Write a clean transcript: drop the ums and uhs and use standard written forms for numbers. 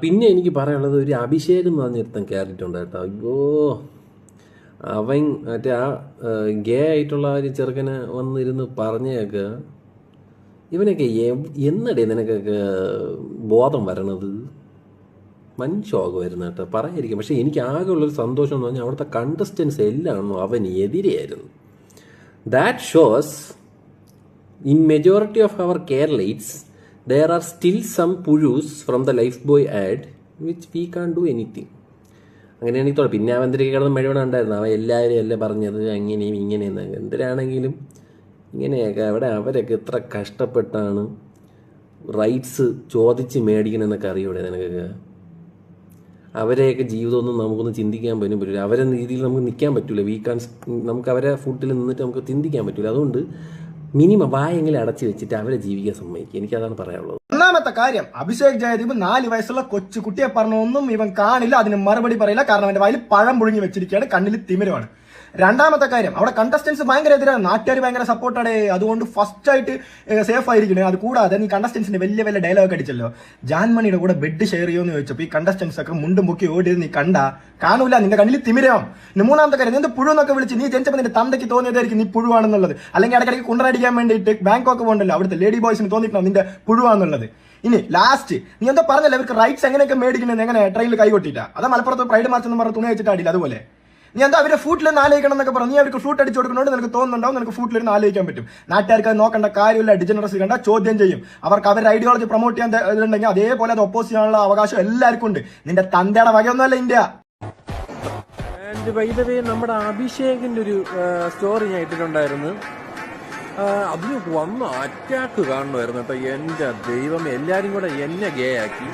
പിന്നെ എനിക്ക് പറയാനുള്ളത് ഒരു അഭിഷേക് എന്ന് പറഞ്ഞിരുത്തം കയറിയിട്ടുണ്ട് കേട്ടോ. അയ്യോ, അവൻ മറ്റേ ആ ഗേ ആയിട്ടുള്ള ഒരു ചെറുക്കനെ വന്നിരുന്ന് പറഞ്ഞേക്ക, ഇവനൊക്കെ എന്നടേ നിനക്കൊക്കെ ബോധം വരണത്? മനുഷ്യമാകും വരുന്ന കേട്ടോ, പറയായിരിക്കും. പക്ഷേ എനിക്ക് ആകെ ഉള്ളൊരു സന്തോഷം എന്ന് പറഞ്ഞാൽ അവിടുത്തെ കണ്ടസ്റ്റൻസ് എല്ലാം അവന് എതിരെയായിരുന്നു. That shows in majority of our Keralites there are still some purus from the Lifebuoy ad which we can't do anything. അങ്ങനെയാണെങ്കിൽ തോന്നുന്നു. പിന്നെ അവൻ എന്തിനൊക്കെ കിടന്ന് മഴവണ ഉണ്ടായിരുന്നു. അവൻ എല്ലാവരും അല്ലേ പറഞ്ഞത് അങ്ങനെയും ഇങ്ങനെയെന്ന്. എന്തിനാണെങ്കിലും ഇങ്ങനെയൊക്കെ അവിടെ അവരൊക്കെ എത്ര കഷ്ടപ്പെട്ടാണ് റൈറ്റ്സ് ചോദിച്ച് മേടിക്കണമെന്നൊക്കെ അറിയൂടെ നിനക്കൊക്കെ. അവരെയൊക്കെ ജീവിതമൊന്നും നമുക്കൊന്നും ചിന്തിക്കാൻ പോലും പറ്റില്ല. അവരെ രീതിയിൽ നമുക്ക് നിൽക്കാൻ പറ്റില്ല. നമുക്ക് അവരെ ഫുഡിൽ നിന്നിട്ട് നമുക്ക് ചിന്തിക്കാൻ പറ്റില്ല. അതുകൊണ്ട് മിനിമം വായെങ്കിലും അടച്ചു വെച്ചിട്ട് അവരെ ജീവിക്കാൻ സമ്മതിക്കുക. എനിക്കതാണ് പറയാനുള്ളത്. ഒന്നാമത്തെ കാര്യം, അഭിഷേക് ജയദീപ് 4 വയസ്സുള്ള കൊച്ചു കുട്ടിയെ പറഞ്ഞൊന്നും ഇവൻ കാണില്ല, അതിന് മറുപടി പറയില്ല. കാരണം അവന്റെ വായിൽ പഴം പുഴുങ്ങി വെച്ചിരിക്കുകയാണ്, കണ്ണിൽ തിമിരമാണ്. രണ്ടാമത്തെ കാര്യം, അവിടെ കണ്ടസ്റ്റൻസ് ഭയങ്കര എതിരാണ്, നാട്ടുകാർ ഭയങ്കര സപ്പോർട്ടാണ്. അതുകൊണ്ട് ഫസ്റ്റ് ആയിട്ട് സേഫ് ആയിരിക്കണേ. അത് കൂടാതെ നീ കണ്ടസ്റ്റൻസിന്റെ വലിയ വലിയ ഡയലോഗ് അടിച്ചല്ലോ. ജാൻമണിയുടെ കൂടെ ബെഡ് ഷെയർ ചെയ്യുമെന്ന് ചോദിച്ചപ്പോൾ ഈ കണ്ടസ്റ്റൻസ് ഒക്കെ മുണ്ടും പൊക്കി ഓടിയത് നീ കാണൂല, നിന്റെ കണ്ണിൽ തിമിരം. മൂന്നാമത്തെ കാര്യം, നീ പുഴുവെന്നൊക്കെ വിളിച്ച് നീ ജനിച്ചപ്പോൾ നിന്റെ തന്തയ്ക്ക് തോന്നിയതായിരിക്കും നീ പുഴുവാണെന്നുള്ളത്. അല്ലെങ്കിൽ ഇടയ്ക്കിടയ്ക്ക് കുണ്ടടിക്കാൻ വേണ്ടിയിട്ട് ബാങ്കോക്ക് പോകണ്ടല്ലോ, അവിടുത്തെ ലേഡി ബോയ്സിന് തോന്നിയിട്ടോ നിന്റെ പുഴുവാന്നുള്ളത്. ഇനി ലാസ്റ്റ് നീ എന്താ പറഞ്ഞല്ലോ അവർക്ക് റൈറ്റ്സ് എങ്ങനെയൊക്കെ മേടിക്കുന്നത്, എങ്ങനെ ട്രെയിനിൽ കൈകൊട്ടിട്ടാ? അതാ മലപ്പുറത്ത് പ്രൈഡ് മാർച്ച് എന്ന് പറഞ്ഞ തുണി വെച്ചിട്ടാടില്ല. അതുപോലെ നീ എന്താ അവരുടെ ഫുട്ടിൽ ആലോചിക്കണം എന്നൊക്കെ പറഞ്ഞു. നീ അവർക്ക് ഫ്രൂട്ട് അടിച്ചു കൊടുക്കുന്നതുകൊണ്ട് നിനക്ക് തോന്നുന്നുണ്ടാവും നിനക്ക് ഫുട്ടിലിരുന്ന് ആലോചിക്കാൻ പറ്റും. നാട്ടുകാർക്ക് അത് നോക്കേണ്ട കാര്യമില്ല. ഡിജനറസി കണ്ട ചോദ്യം ചെയ്യും. അവർക്ക് അവരുടെ ഐഡിയോളജി പ്രൊമോട്ട് ചെയ്യാൻ ഇതുണ്ടെങ്കിൽ അതേപോലെ അത് ഒപ്പോസ് ചെയ്യാനുള്ള അവകാശം എല്ലാവർക്കും ഉണ്ട്. നിന്റെ തന്തയുടെ വകയൊന്നുമല്ല ഇന്ത്യ. നമ്മുടെ അഭിഷേകിന്റെ ഒരു സ്റ്റോറി ഞാൻ ഇട്ടിട്ടുണ്ടായിരുന്നു. അതിന് വന്ന അറ്റാക്ക് കാണുമായിരുന്നു കേട്ടോ. എന്റെ ദൈവം, എല്ലാരും കൂടെ എന്നെ ഗേ ആക്കി.